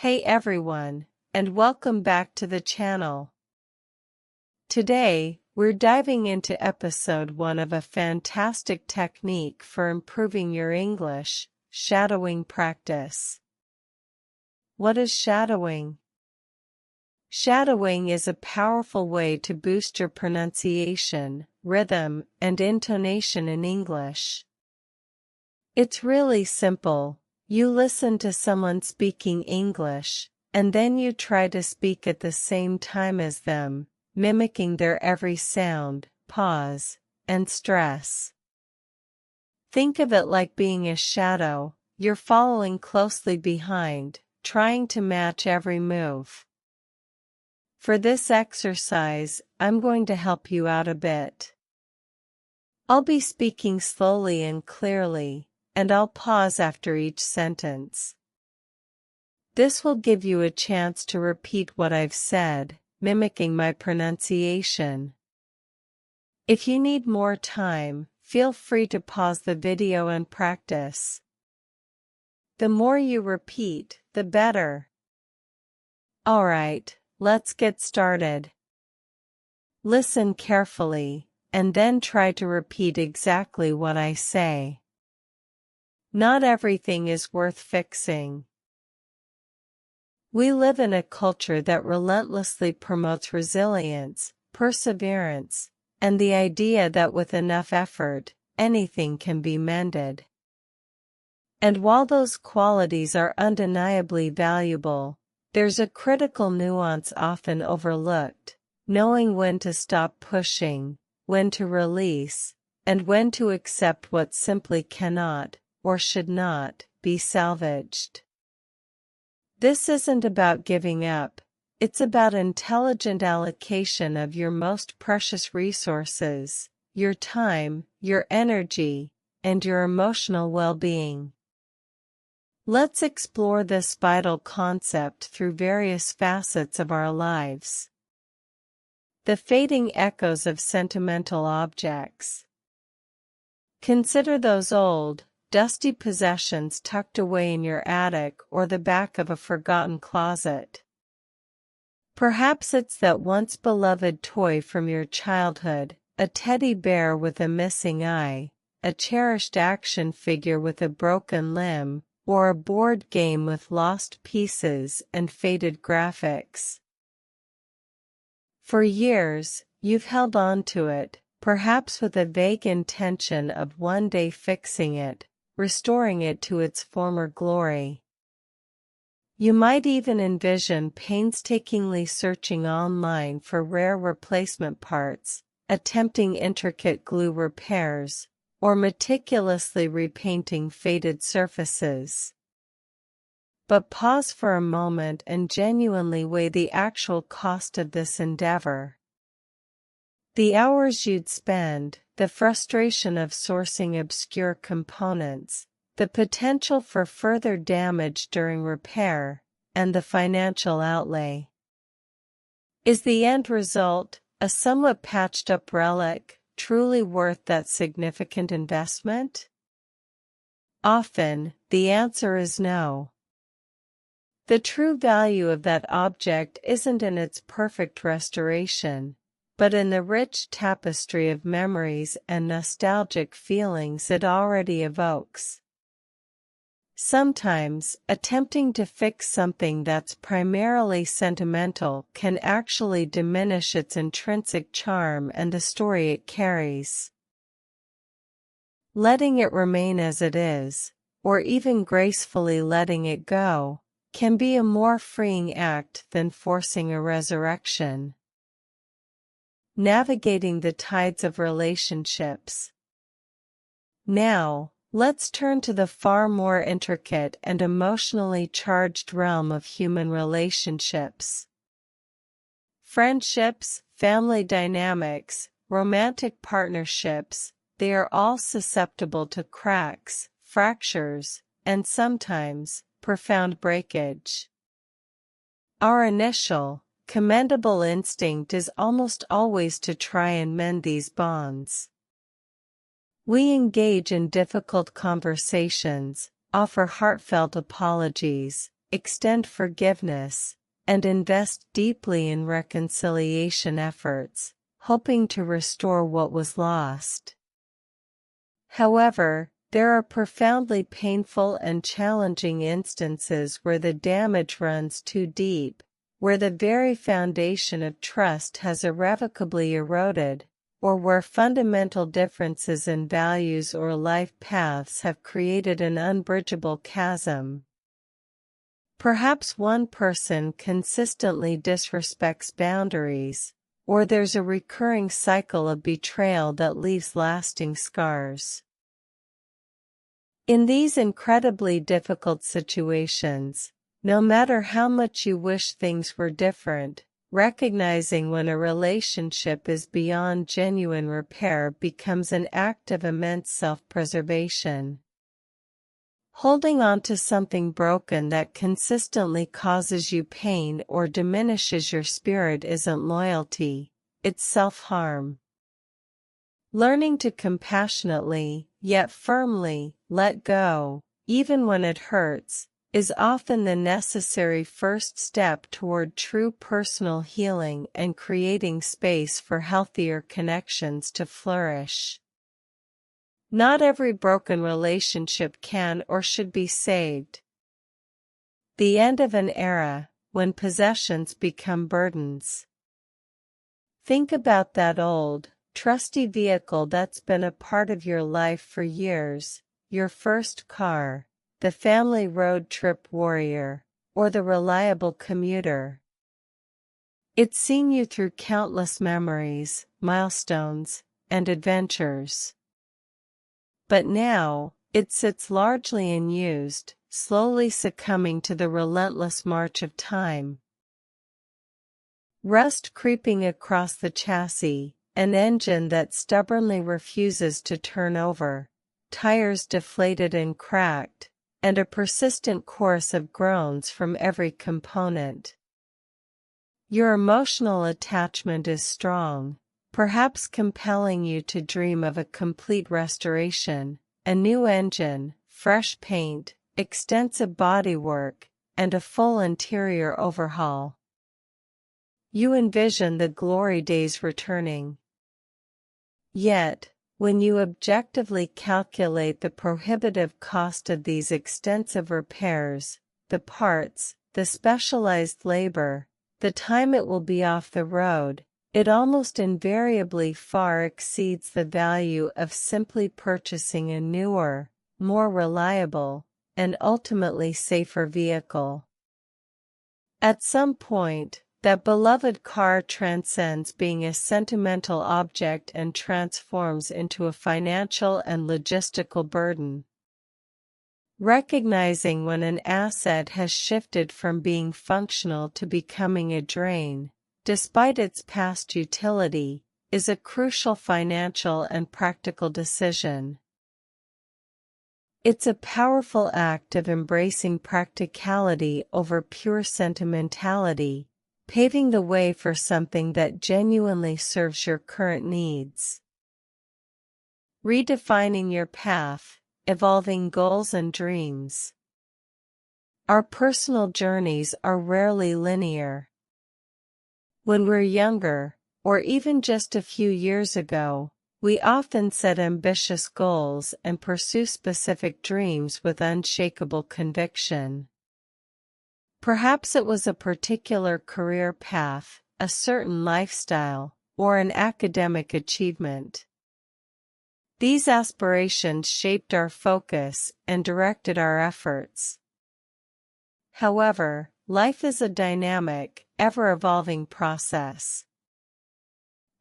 Hey everyone, and welcome back to the channel. Today, we're diving into episode 1 of a fantastic technique for improving your English, shadowing practice. What is shadowing? Shadowing is a powerful way to boost your pronunciation, rhythm, and intonation in English. It's really simple. You listen to someone speaking English, and then you try to speak at the same time as them, mimicking their every sound, pause, and stress. Think of it like being a shadow. You're following closely behind, trying to match every move. For this exercise, I'm going to help you out a bit. I'll be speaking slowly and clearly, and I'll pause after each sentence. This will give you a chance to repeat what I've said, mimicking my pronunciation. If you need more time, feel free to pause the video and practice. The more you repeat, the better. Alright, let's get started. Listen carefully, and then try to repeat exactly what I say. Not everything is worth fixing. We live in a culture that relentlessly promotes resilience, perseverance, and the idea that with enough effort, anything can be mended. And while those qualities are undeniably valuable, there's a critical nuance often overlooked: knowing when to stop pushing, when to release, and when to accept what simply cannot, or should not, be salvaged. This isn't about giving up, it's about intelligent allocation of your most precious resources, your time, your energy, and your emotional well-being. Let's explore this vital concept through various facets of our lives. The fading echoes of sentimental objects. Consider those old, dusty possessions tucked away in your attic or the back of a forgotten closet. Perhaps it's that once beloved toy from your childhood, a teddy bear with a missing eye, a cherished action figure with a broken limb, or a board game with lost pieces and faded graphics. For years, you've held on to it, perhaps with a vague intention of one day fixing it, restoring it to its former glory. You might even envision painstakingly searching online for rare replacement parts, attempting intricate glue repairs, or meticulously repainting faded surfaces. But pause for a moment and genuinely weigh the actual cost of this endeavor. The hours you'd spend, the frustration of sourcing obscure components, the potential for further damage during repair, and the financial outlay. Is the end result, a somewhat patched-up relic, truly worth that significant investment? Often, the answer is no. The true value of that object isn't in its perfect restoration, but in the rich tapestry of memories and nostalgic feelings it already evokes. Sometimes, attempting to fix something that's primarily sentimental can actually diminish its intrinsic charm and the story it carries. Letting it remain as it is, or even gracefully letting it go, can be a more freeing act than forcing a resurrection. Navigating the tides of relationships. Now, let's turn to the far more intricate and emotionally charged realm of human relationships. Friendships, family dynamics, romantic partnerships, they are all susceptible to cracks, fractures, and sometimes, profound breakage. Our initial, commendable instinct is almost always to try and mend these bonds. We engage in difficult conversations, offer heartfelt apologies, extend forgiveness, and invest deeply in reconciliation efforts, hoping to restore what was lost. However, there are profoundly painful and challenging instances where the damage runs too deep, where the very foundation of trust has irrevocably eroded, or where fundamental differences in values or life paths have created an unbridgeable chasm. Perhaps one person consistently disrespects boundaries, or there's a recurring cycle of betrayal that leaves lasting scars. In these incredibly difficult situations, no matter how much you wish things were different, recognizing when a relationship is beyond genuine repair becomes an act of immense self-preservation. Holding on to something broken that consistently causes you pain or diminishes your spirit isn't loyalty, it's self-harm. Learning to compassionately, yet firmly, let go, even when it hurts, is often the necessary first step toward true personal healing and creating space for healthier connections to flourish. Not every broken relationship can or should be saved. The end of an era, when possessions become burdens. Think about that old, trusty vehicle that's been a part of your life for years, your first car, the family road trip warrior, or the reliable commuter. It's seen you through countless memories, milestones, and adventures. But now, it sits largely unused, slowly succumbing to the relentless march of time. Rust creeping across the chassis, an engine that stubbornly refuses to turn over, tires deflated and cracked, and a persistent chorus of groans from every component. Your emotional attachment is strong, perhaps compelling you to dream of a complete restoration, a new engine, fresh paint, extensive bodywork, and a full interior overhaul. You envision the glory days returning. Yet, when you objectively calculate the prohibitive cost of these extensive repairs, the parts, the specialized labor, the time it will be off the road, it almost invariably far exceeds the value of simply purchasing a newer, more reliable, and ultimately safer vehicle. At some point, that beloved car transcends being a sentimental object and transforms into a financial and logistical burden. Recognizing when an asset has shifted from being functional to becoming a drain, despite its past utility, is a crucial financial and practical decision. It's a powerful act of embracing practicality over pure sentimentality, paving the way for something that genuinely serves your current needs. Redefining your path, evolving goals and dreams. Our personal journeys are rarely linear. When we're younger, or even just a few years ago, we often set ambitious goals and pursue specific dreams with unshakable conviction. Perhaps it was a particular career path, a certain lifestyle, or an academic achievement. These aspirations shaped our focus and directed our efforts. However, life is a dynamic, ever-evolving process.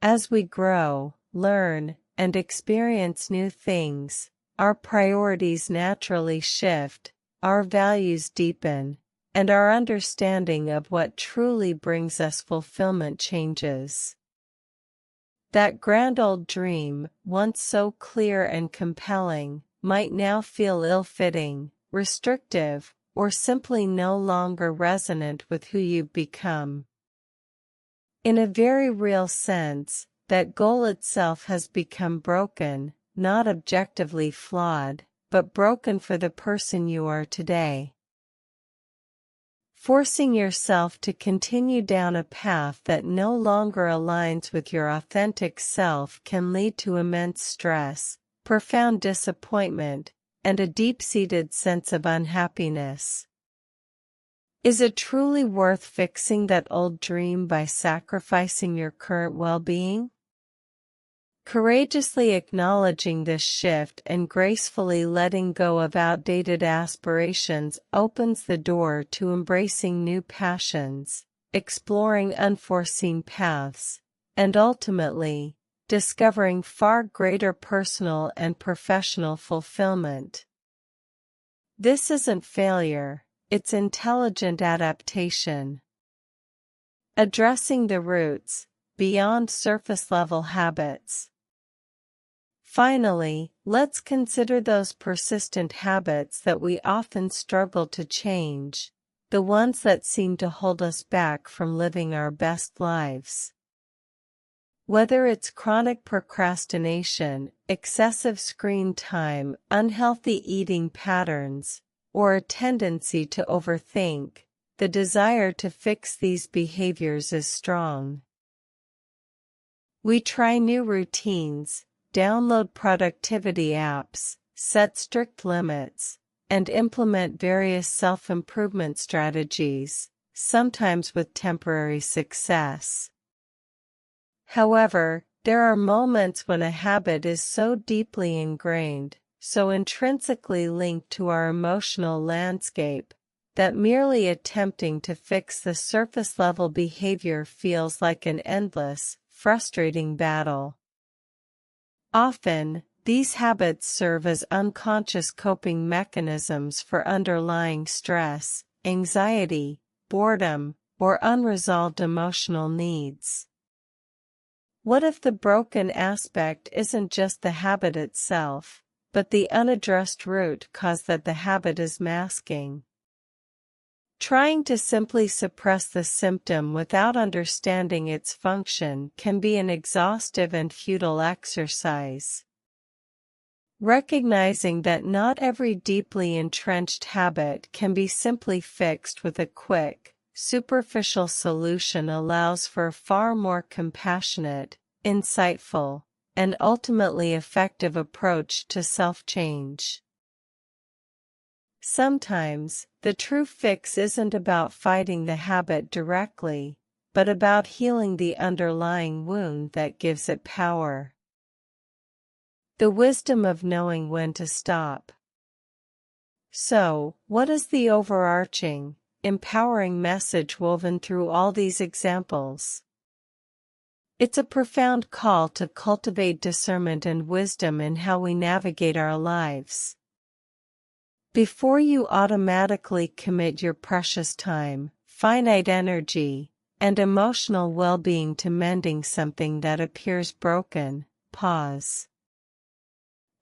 As we grow, learn, and experience new things, our priorities naturally shift, our values deepen, and our understanding of what truly brings us fulfillment changes. That grand old dream, once so clear and compelling, might now feel ill-fitting, restrictive, or simply no longer resonant with who you've become. In a very real sense, that goal itself has become broken, not objectively flawed, but broken for the person you are today. Forcing yourself to continue down a path that no longer aligns with your authentic self can lead to immense stress, profound disappointment, and a deep-seated sense of unhappiness. Is it truly worth fixing that old dream by sacrificing your current well-being? Courageously acknowledging this shift and gracefully letting go of outdated aspirations opens the door to embracing new passions, exploring unforeseen paths, and ultimately, discovering far greater personal and professional fulfillment. This isn't failure, it's intelligent adaptation. Addressing the roots, beyond surface-level habits. Finally, let's consider those persistent habits that we often struggle to change, the ones that seem to hold us back from living our best lives. Whether it's chronic procrastination, excessive screen time, unhealthy eating patterns, or a tendency to overthink, the desire to fix these behaviors is strong. We try new routines, download productivity apps, set strict limits, and implement various self-improvement strategies, sometimes with temporary success. However, there are moments when a habit is so deeply ingrained, so intrinsically linked to our emotional landscape, that merely attempting to fix the surface-level behavior feels like an endless, frustrating battle. Often, these habits serve as unconscious coping mechanisms for underlying stress, anxiety, boredom, or unresolved emotional needs. What if the broken aspect isn't just the habit itself, but the unaddressed root cause that the habit is masking? Trying to simply suppress the symptom without understanding its function can be an exhaustive and futile exercise. Recognizing that not every deeply entrenched habit can be simply fixed with a quick, superficial solution allows for a far more compassionate, insightful, and ultimately effective approach to self-change. Sometimes, the true fix isn't about fighting the habit directly, but about healing the underlying wound that gives it power. The wisdom of knowing when to stop. So, what is the overarching, empowering message woven through all these examples? It's a profound call to cultivate discernment and wisdom in how we navigate our lives. Before you automatically commit your precious time, finite energy, and emotional well-being to mending something that appears broken, pause.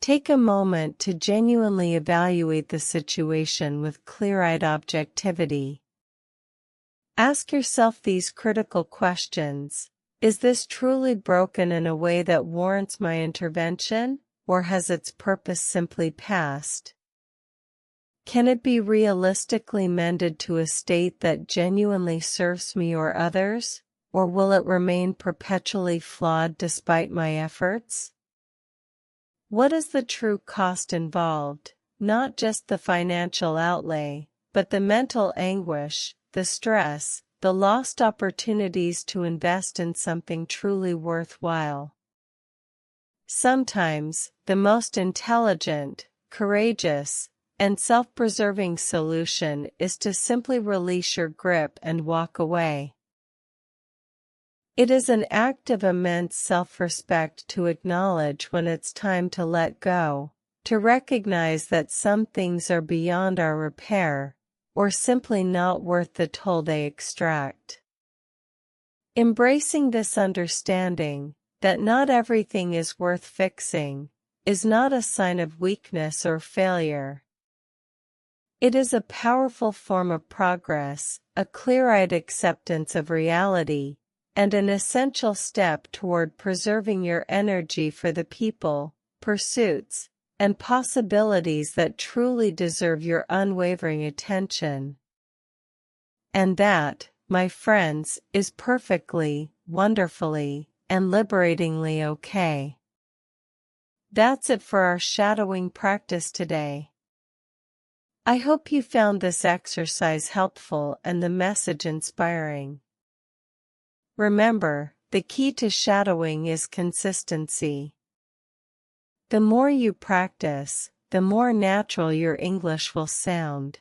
Take a moment to genuinely evaluate the situation with clear-eyed objectivity. Ask yourself these critical questions. Is this truly broken in a way that warrants my intervention, or has its purpose simply passed? Can it be realistically mended to a state that genuinely serves me or others, or will it remain perpetually flawed despite my efforts? What is the true cost involved, not just the financial outlay, but the mental anguish, the stress, the lost opportunities to invest in something truly worthwhile? Sometimes, the most intelligent, courageous, and self-preserving solution is to simply release your grip and walk away. It is an act of immense self-respect to acknowledge when it's time to let go, to recognize that some things are beyond our repair, or simply not worth the toll they extract. Embracing this understanding, that not everything is worth fixing, is not a sign of weakness or failure. It is a powerful form of progress, a clear-eyed acceptance of reality, and an essential step toward preserving your energy for the people, pursuits, and possibilities that truly deserve your unwavering attention. And that, my friends, is perfectly, wonderfully, and liberatingly okay. That's it for our shadowing practice today. I hope you found this exercise helpful and the message inspiring. Remember, the key to shadowing is consistency. The more you practice, the more natural your English will sound.